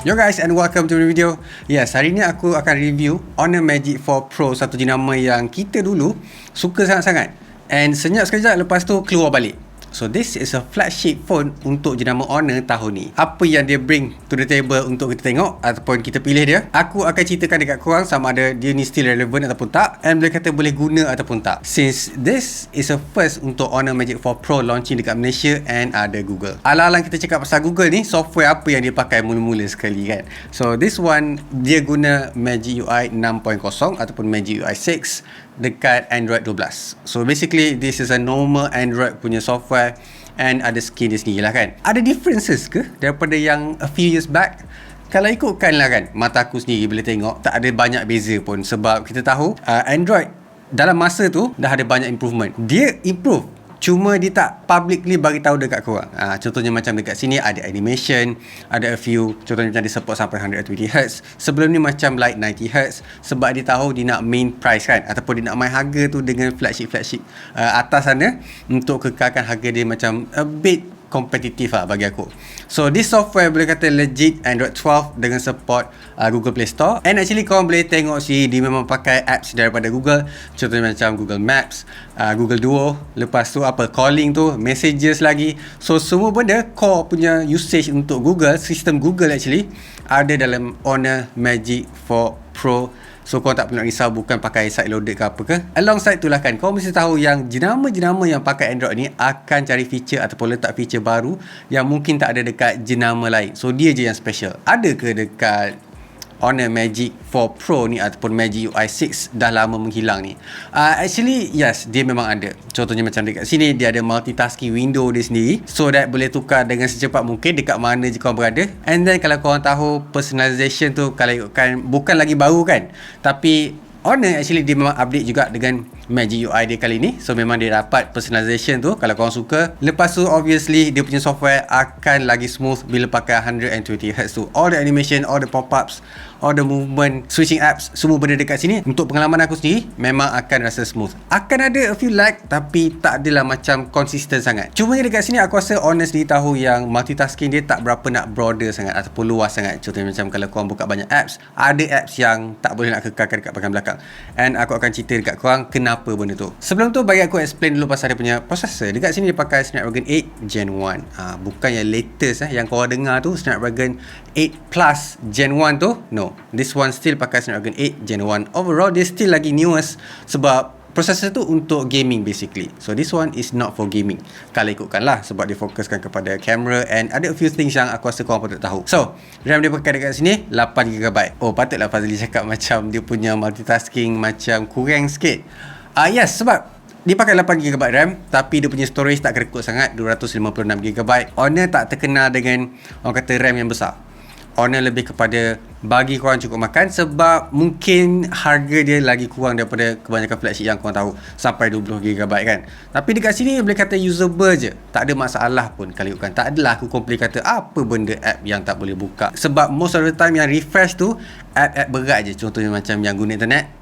Yo guys, and welcome to the video. Yes, hari ni aku akan review Honor Magic 4 Pro, satu jenama yang kita dulu suka sangat-sangat, and senyap sekejap lepas tu keluar balik. So this is a flagship phone untuk jenama Honor tahun ni. Apa yang dia bring to the table untuk kita tengok ataupun kita pilih dia, aku akan ceritakan dekat korang sama ada dia ni still relevant ataupun tak, and boleh kata boleh guna ataupun tak. Since this is a first untuk Honor Magic 4 Pro launching dekat Malaysia and ada Google. Alang-alang kita cakap pasal Google ni, software apa yang dia pakai mula-mula sekali kan. So this one dia guna Magic UI 6.0 ataupun Magic UI 6 dekat Android 12. So basically this is a normal Android punya software and ada skin dia sendiri lah kan. Ada differences ke daripada yang a few years back? Kalau ikutkan lah kan, mata aku sendiri bila tengok tak ada banyak beza pun, sebab kita tahu Android dalam masa tu dah ada banyak improvement. Dia improve, cuma dia tak publicly bagi tahu dekat korang. Contohnya macam dekat sini ada animation, ada a few, contohnya macam dia support sampai 120Hz. Sebelum ni macam like 90Hz, sebab dia tahu dia nak main price kan, ataupun dia nak main harga tu dengan flagship atas sana untuk kekalkan harga dia macam a bit kompetitif lah bagi aku. So this software boleh kata legit Android 12 dengan support Google Play Store, and actually korang boleh tengok sih dia memang pakai apps daripada Google, contohnya macam Google Maps, Google Duo, lepas tu apa calling tu, messages lagi. So semua benda core punya usage untuk Google, sistem Google actually ada dalam Honor Magic 4 Pro. So korang tak perlu nak risau bukan pakai side loaded ke apa ke. Alongside tu lah kan, korang mesti tahu yang jenama-jenama yang pakai Android ni akan cari feature ataupun letak feature baru yang mungkin tak ada dekat jenama lain. So dia je yang special. Ada ke dekat Honor Magic 4 Pro ni ataupun Magic UI 6 dah lama menghilang ni? Actually yes, dia memang ada. Contohnya macam dekat sini dia ada multitasking window dia sendiri, so that boleh tukar dengan secepat mungkin dekat mana je korang berada. And then kalau korang tahu personalization tu, kalau ikutkan bukan lagi baru kan, tapi Honor actually dia memang update juga dengan Magic UI dia kali ni. So memang dia dapat personalization tu kalau korang suka. Lepas tu obviously dia punya software akan lagi smooth bila pakai 120Hz tu. All the animation, all the pop-ups, all the movement, switching apps, semua benda dekat sini untuk pengalaman aku sendiri memang akan rasa smooth. Akan ada a few lag tapi tak adalah macam konsisten sangat. Cuma dekat sini aku rasa Honor sendiri tahu yang multitasking dia tak berapa nak broader sangat ataupun luas sangat. Contohnya macam kalau korang buka banyak apps, ada apps yang tak boleh nak kekalkan dekat bahagian belakang. And aku akan cerita dekat korang kenapa benda tu. Sebelum tu bagi aku explain dulu pasal dia punya processor. Dekat sini dia pakai Snapdragon 8 Gen 1. Bukan yang latest yang korang dengar tu Snapdragon 8 Plus Gen 1 tu. No, this one still pakai Snapdragon 8 Gen 1. Overall dia still lagi newest sebab processor tu untuk gaming basically. So this one is not for gaming kalau ikutkan lah, sebab dia fokuskan kepada camera and ada a few things yang aku rasa korang patut tahu. So RAM dia pakai dekat sini 8GB. Oh patutlah Fazli cakap macam dia punya multitasking macam kurang sikit. Yes, sebab dia pakai 8GB RAM tapi dia punya storage tak kerekut sangat, 256GB. Honor tak terkenal dengan orang kata RAM yang besar. Honor lebih kepada bagi korang cukup makan, sebab mungkin harga dia lagi kurang daripada kebanyakan flagship yang korang tahu sampai 20GB kan. Tapi dekat sini boleh kata usable je, tak ada masalah pun kalau ikutkan. Tak adalah aku komplain kata apa benda app yang tak boleh buka, sebab most of the time yang refresh tu app-app berat je. Contohnya macam yang guna internet,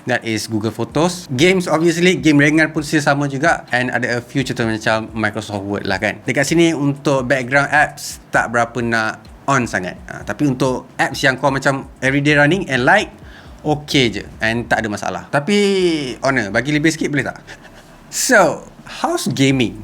that is Google Photos. Games obviously, game ringan pun sama juga, and ada a few contoh macam Microsoft Word lah kan. Dekat sini untuk background apps tak berapa nak on sangat, tapi untuk apps yang kau macam everyday running and like, okay je and tak ada masalah. Tapi Honor bagi lebih sikit boleh tak? So how's gaming?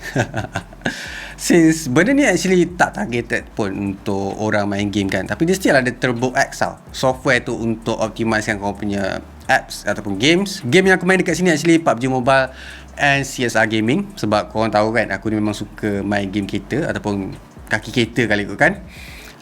Since benda ni actually tak targeted pun untuk orang main game kan, tapi dia still ada Turbo X software tu untuk optimizekan kau punya apps ataupun games. Game yang aku main dekat sini actually PUBG Mobile and CSR Gaming, sebab korang tahu kan aku ni memang suka main game kereta ataupun kaki kereta kalau ikut kan.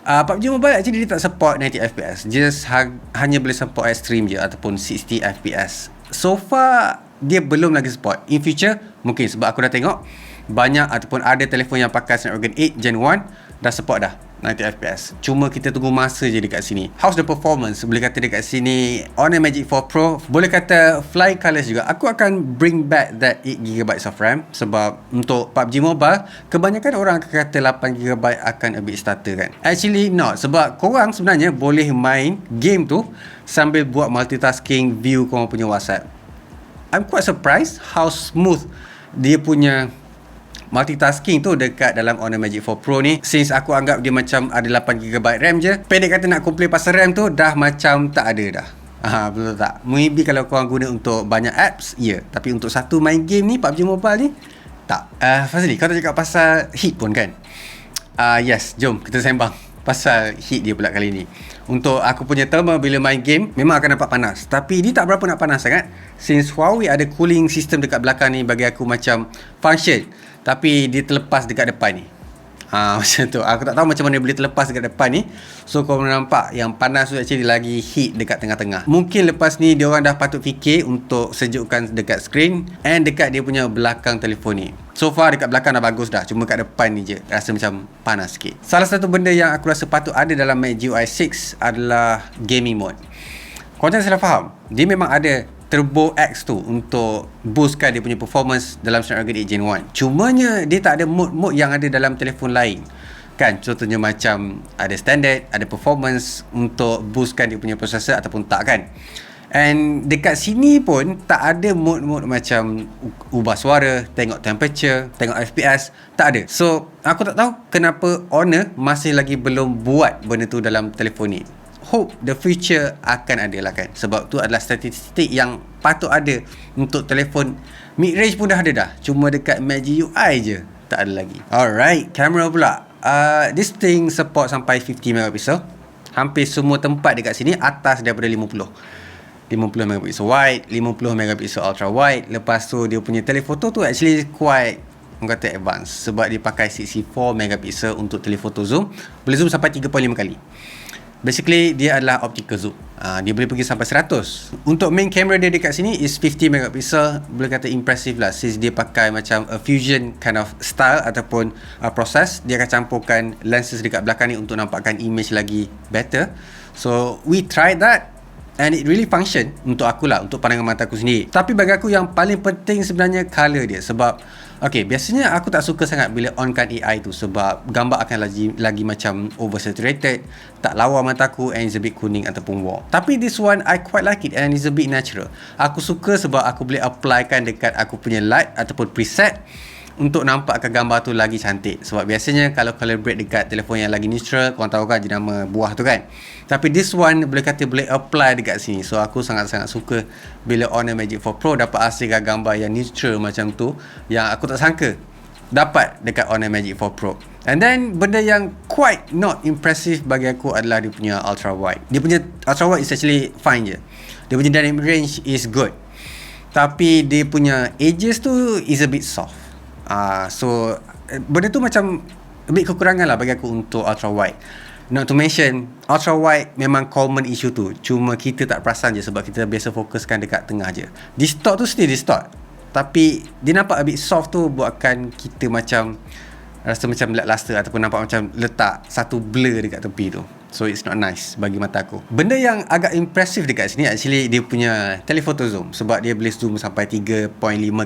PUBG Mobile actually dia tak support 90fps, just hanya boleh support extreme je ataupun 60fps. So far dia belum lagi support. In future mungkin, sebab aku dah tengok banyak ataupun ada telefon yang pakai Snapdragon 8 Gen 1 dah support dah 90fps. Cuma kita tunggu masa je dekat sini. How's the performance? Boleh kata dekat sini Honor Magic 4 Pro boleh kata fly colours juga. Aku akan bring back that 8GB of RAM, sebab untuk PUBG Mobile kebanyakan orang akan kata 8GB akan a bit starter kan. Actually not, sebab korang sebenarnya boleh main game tu sambil buat multitasking view korang punya WhatsApp. I'm quite surprised how smooth dia punya multitasking tu dekat dalam Honor Magic 4 Pro ni. Since aku anggap dia macam ada 8GB RAM je, pendek kata nak complain pasal RAM tu dah macam tak ada dah. Betul tak? Maybe kalau korang guna untuk banyak apps, ya. Tapi untuk satu main game ni, PUBG Mobile ni, tak. Fazli, kau tak cakap pasal heat pun kan? Yes, jom kita sembang pasal heat dia pula kali ni. Untuk aku punya thermal bila main game memang akan nampak panas, tapi dia tak berapa nak panas sangat. Since Huawei ada cooling system dekat belakang ni, bagi aku macam function, tapi dia terlepas dekat depan ni. Macam tu. Aku tak tahu macam mana boleh terlepas dekat depan ni. So kau nampak yang panas tu actually lagi heat dekat tengah-tengah. Mungkin lepas ni diorang dah patut fikir untuk sejukkan dekat screen and dekat dia punya belakang telefon ni. So far dekat belakang dah bagus dah, cuma kat depan ni je rasa macam panas sikit. Salah satu benda yang aku rasa patut ada dalam MagicUI 6 adalah gaming mode. Kau jangan salah faham, dia memang ada Turbo X tu untuk boostkan dia punya performance dalam Snapdragon 8 Gen 1. Cumanya dia tak ada mode-mode yang ada dalam telefon lain. Kan, contohnya macam ada standard, ada performance untuk boostkan dia punya processor ataupun tak kan. And dekat sini pun tak ada mode-mode macam ubah suara, tengok temperature, tengok FPS, tak ada. So, aku tak tahu kenapa Honor masih lagi belum buat benda tu dalam telefon ni. Hope the future akan ada lah kan. Sebab tu adalah statistik yang patut ada untuk telefon mid-range pun dah ada dah. Cuma dekat MagicUI je tak ada lagi. Alright, kamera pula. This thing support sampai 50 megapixel. Hampir semua tempat dekat sini atas daripada 50 megapixel wide, 50 megapixel ultra wide. Lepas tu dia punya telefoto tu actually quite, orang kata advance, sebab dia pakai 64 megapixel untuk telefoto zoom. Boleh zoom sampai 3.5 kali. Basically dia adalah optical zoom. Dia boleh pergi sampai 100. Untuk main camera dia dekat sini is 50 megapixel. Boleh kata impressive lah, since dia pakai macam a fusion kind of style ataupun process. Dia akan campurkan lenses dekat belakang ni untuk nampakkan image lagi better. So we tried that and it really function untuk aku lah, untuk pandangan mata aku sendiri. Tapi bagi aku yang paling penting sebenarnya color dia. Sebab biasanya aku tak suka sangat bila onkan AI tu, sebab gambar akan lagi macam oversaturated, tak lawa mata aku, and it's a bit kuning ataupun warm. Tapi this one I quite like it and it's a bit natural. Aku suka sebab aku boleh applykan dekat aku punya light ataupun preset untuk nampakkan gambar tu lagi cantik. Sebab biasanya kalau calibrate dekat telefon yang lagi neutral, korang tahu kan jenama buah tu kan. Tapi this one boleh kata boleh apply dekat sini. So aku sangat-sangat suka bila Honor Magic 4 Pro dapat hasilkan gambar yang neutral macam tu, yang aku tak sangka dapat dekat Honor Magic 4 Pro. And then benda yang quite not impressive bagi aku adalah dia punya ultra wide. Dia punya ultra wide is actually fine je. Dia punya dynamic range is good. Tapi dia punya edges tu is a bit soft. So benda tu macam a bit kekurangan lah bagi aku untuk ultra wide. Not to mention ultra wide memang common issue tu, cuma kita tak perasan je sebab kita biasa fokuskan dekat tengah je. Distort tu still distort, tapi dia nampak a bit soft tu buatkan kita macam rasa macam lackluster ataupun nampak macam letak satu blur dekat tepi tu. So it's not nice bagi mata aku. Benda yang agak impressive dekat sini actually dia punya telephoto zoom, sebab dia boleh zoom sampai 3.5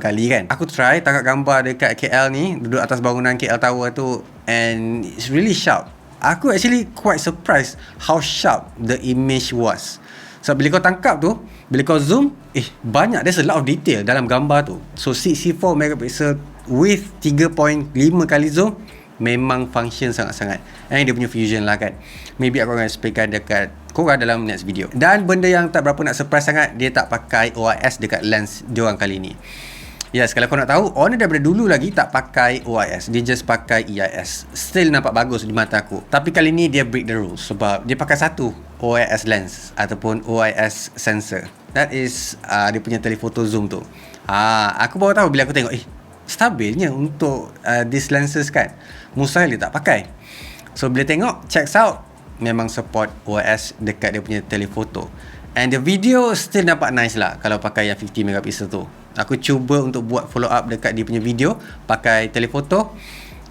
kali kan. Aku try tangkap gambar dekat KL ni, duduk atas bangunan KL Tower tu, and it's really sharp. Aku actually quite surprised how sharp the image was. So bila kau tangkap tu, bila kau zoom, banyak, there's a lot of detail dalam gambar tu. So 64 megapixel with 3.5 kali zoom memang function sangat-sangat. And dia punya fusion lah kan. Maybe aku akan explainkan dekat korang dalam next video. Dan benda yang tak berapa nak surprise sangat, dia tak pakai OIS dekat lens diorang kali ni. Yes, kalau kau nak tahu, Honor daripada dulu lagi tak pakai OIS. Dia just pakai EIS. Still nampak bagus di mata aku. Tapi kali ni dia break the rules, sebab dia pakai satu OIS lens ataupun OIS sensor. That is dia punya telephoto zoom tu. Aku baru tahu bila aku tengok, stabilnya untuk these lenses kan. Mustahil dia tak pakai. So bila tengok, checks out, memang support OIS dekat dia punya telephoto. And the video still nampak nice lah kalau pakai yang 50 megapixel tu. Aku cuba untuk buat follow up dekat dia punya video pakai telephoto,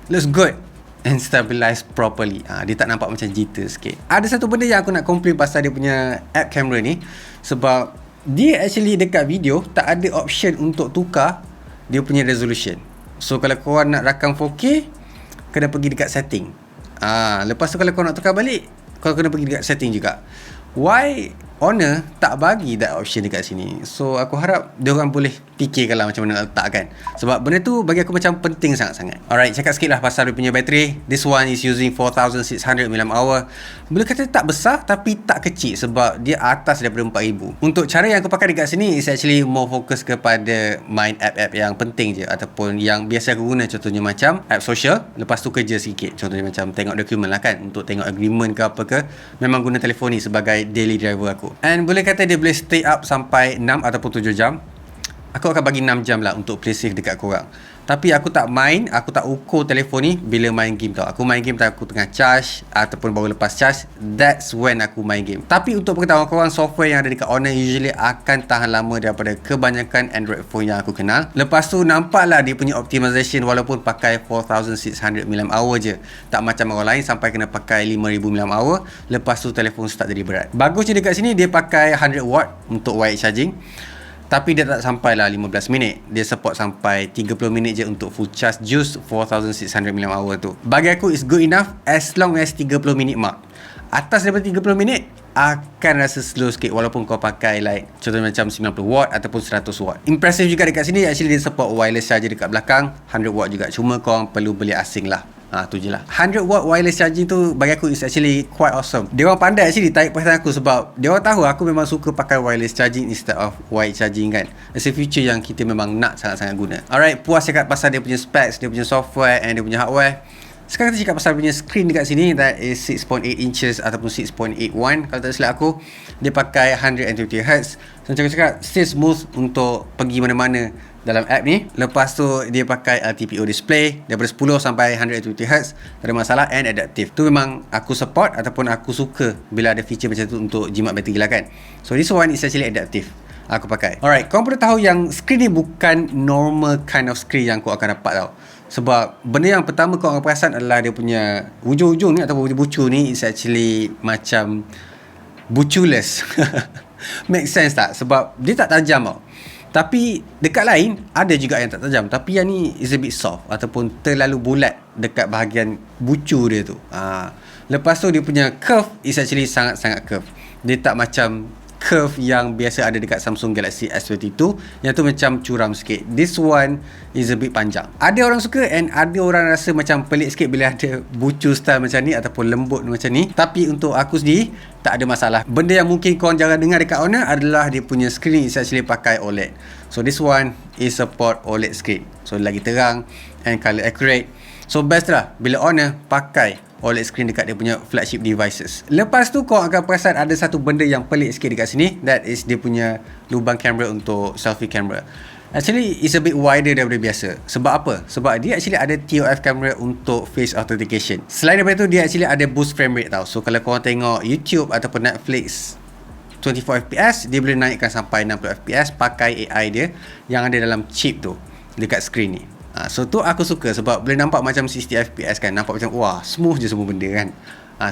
looks good and stabilize properly. Dia tak nampak macam jitter sikit. Ada satu benda yang aku nak complain pasal dia punya app camera ni, sebab dia actually dekat video tak ada option untuk tukar dia punya resolution. So kalau korang nak rakam 4K, kena pergi dekat setting. Lepas tu kalau korang nak tukar balik, korang kena pergi dekat setting juga. Why owner tak bagi that option dekat sini. So aku harap diorang boleh fikirkan lah macam mana nak letak kan. Sebab benda tu bagi aku macam penting sangat-sangat. Alright, cakap sikit lah pasal dia punya bateri. This one is using 4600 mAh. Boleh kata tak besar tapi tak kecil sebab dia atas daripada 4000. Untuk cara yang aku pakai dekat sini is actually more fokus kepada main app-app yang penting je ataupun yang biasa aku guna, contohnya macam app social, lepas tu kerja sikit, contohnya macam tengok dokumen lah kan, untuk tengok agreement ke apa ke, memang guna telefon ni sebagai daily driver aku. And boleh kata dia boleh stay up sampai 6 ataupun 7 jam. Aku akan bagi 6 jam lah untuk play safe dekat korang. Tapi aku tak ukur telefon ni bila main game tau. Aku main game tak aku tengah charge ataupun baru lepas charge, that's when aku main game. Tapi untuk pengetahuan korang, software yang ada dekat Honor usually akan tahan lama daripada kebanyakan Android phone yang aku kenal. Lepas tu nampaklah dia punya optimization walaupun pakai 4600 mAh je. Tak macam orang lain sampai kena pakai 5000 mAh. Lepas tu telefon start jadi berat. Bagusnya dekat sini dia pakai 100 watt untuk wireless charging. Tapi dia tak sampai lah 15 minit. Dia support sampai 30 minit je untuk full charge just 4600 mAh tu. Bagi aku is good enough as long as 30 minit mark. Atas daripada 30 minit akan rasa slow sikit walaupun kau pakai like contohnya macam 90 watt ataupun 100 watt. Impressive juga dekat sini, actually dia support wireless charger dekat belakang 100 watt juga. Cuma kau perlu beli asing lah. Tu je lah. 100 watt wireless charging tu bagi aku is actually quite awesome. Dia orang pandai actually tarik perhatian aku sebab dia orang tahu aku memang suka pakai wireless charging instead of wired charging kan. It's a feature yang kita memang nak sangat-sangat guna. Alright, puas cakap pasal dia punya specs, dia punya software and dia punya hardware. Sekarang kita cakap pasal punya screen dekat sini, that is 6.8 inches ataupun 6.81 kalau tak silap aku. Dia pakai 120Hz. So macam aku cakap, still smooth untuk pergi mana-mana dalam app ni. Lepas tu dia pakai LTPO display daripada 10 sampai 120Hz, tak ada masalah, and adaptive. Tu memang aku support ataupun aku suka bila ada feature macam tu untuk jimat bateri lah kan. So this one is actually adaptive. Aku pakai. Alright, korang perlu tahu yang screen ni bukan normal kind of screen yang kau akan dapat tau. Sebab benda yang pertama kau akan perasan adalah dia punya ujung-ujung ni ataupun bucu ni is actually macam buculess. Make sense tak? Sebab dia tak tajam tau. Tapi dekat lain ada juga yang tak tajam, tapi yang ni is a bit soft ataupun terlalu bulat dekat bahagian bucu dia tu. Lepas tu dia punya curve is actually sangat-sangat curve. Dia tak macam curve yang biasa ada dekat Samsung Galaxy S22 yang tu macam curam sikit. This one is a bit panjang. Ada orang suka and ada orang rasa macam pelik sikit bila ada bucu style macam ni ataupun lembut macam ni. Tapi untuk aku sendiri tak ada masalah. Benda yang mungkin korang jarang dengar dekat Honor adalah dia punya screen is actually pakai OLED. So this one is support OLED screen. So lagi terang and color accurate. So best lah bila Honor pakai OLED screen dekat dia punya flagship devices. Lepas tu kau akan perasan ada satu benda yang pelik sikit dekat sini, that is dia punya lubang kamera untuk selfie camera. Actually it's a bit wider daripada biasa. Sebab apa? Sebab dia actually ada TOF camera untuk face authentication. Selain daripada tu dia actually ada boost frame rate tau. So kalau korang tengok YouTube ataupun Netflix 24fps, dia boleh naikkan sampai 60fps pakai AI dia yang ada dalam chip tu dekat screen ni. So tu aku suka sebab boleh nampak macam 60fps kan. Nampak macam wah, smooth je semua benda kan.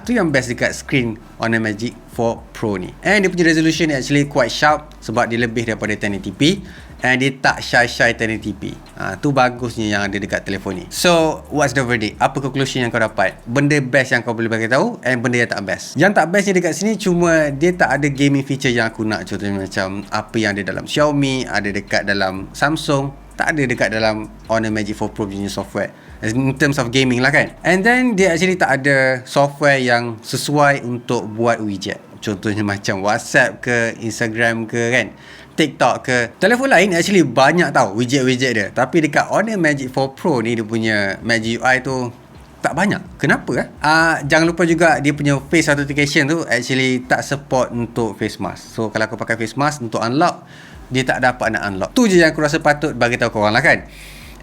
Tu yang best dekat screen Honor Magic 4 Pro ni. And dia punya resolution actually quite sharp sebab dia lebih daripada 1080p. And dia tak shy 1080p. Tu bagusnya yang ada dekat telefon ni. So what's the verdict? Apa conclusion yang kau dapat? Benda best yang kau boleh bagi tahu and benda yang tak best. Yang tak bestnya dekat sini cuma dia tak ada gaming feature yang aku nak. Contohnya macam apa yang ada dalam Xiaomi, ada dekat dalam Samsung, tak ada dekat dalam Honor Magic 4 Pro punya software in terms of gaming lah kan. And then dia actually tak ada software yang sesuai untuk buat widget. Contohnya macam WhatsApp ke, Instagram ke kan, TikTok ke. Telefon lain actually banyak tau widget-widget dia. Tapi dekat Honor Magic 4 Pro ni dia punya Magic UI tu tak banyak. Kenapa? Jangan lupa juga dia punya face authentication tu actually tak support untuk face mask. So kalau aku pakai face mask untuk unlock, dia tak dapat nak unlock. Tu je yang aku rasa patut bagi tahu korang lah kan.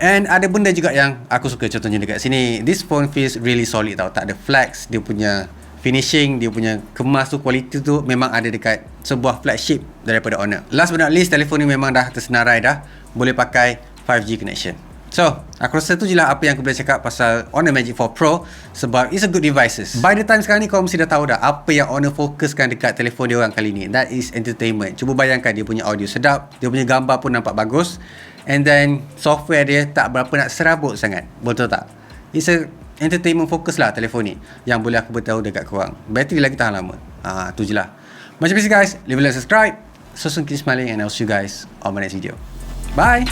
And ada benda juga yang aku suka, contohnya dekat sini, this phone feels really solid tau. Tak ada flex. Dia punya finishing, dia punya kemas tu, quality tu memang ada dekat sebuah flagship daripada Honor. Last but not least, telefon ni memang dah tersenarai dah. Boleh pakai 5G connection. So, aku rasa tu je lah apa yang aku boleh cakap pasal Honor Magic 4 Pro sebab it's a good devices. By the time sekarang ni kau mesti dah tahu dah apa yang Honor fokuskan dekat telefon dia orang kali ni. That is entertainment. Cuba bayangkan dia punya audio sedap, dia punya gambar pun nampak bagus, and then software dia tak berapa nak serabut sangat. Betul tak? It's a entertainment focus lah telefon ni yang boleh aku beritahu dekat korang. Bateri lagi tahan lama. Tu je lah. Macam biasa guys, leave a like, subscribe. So soon keep smiling, and I'll see you guys on my next video. Bye.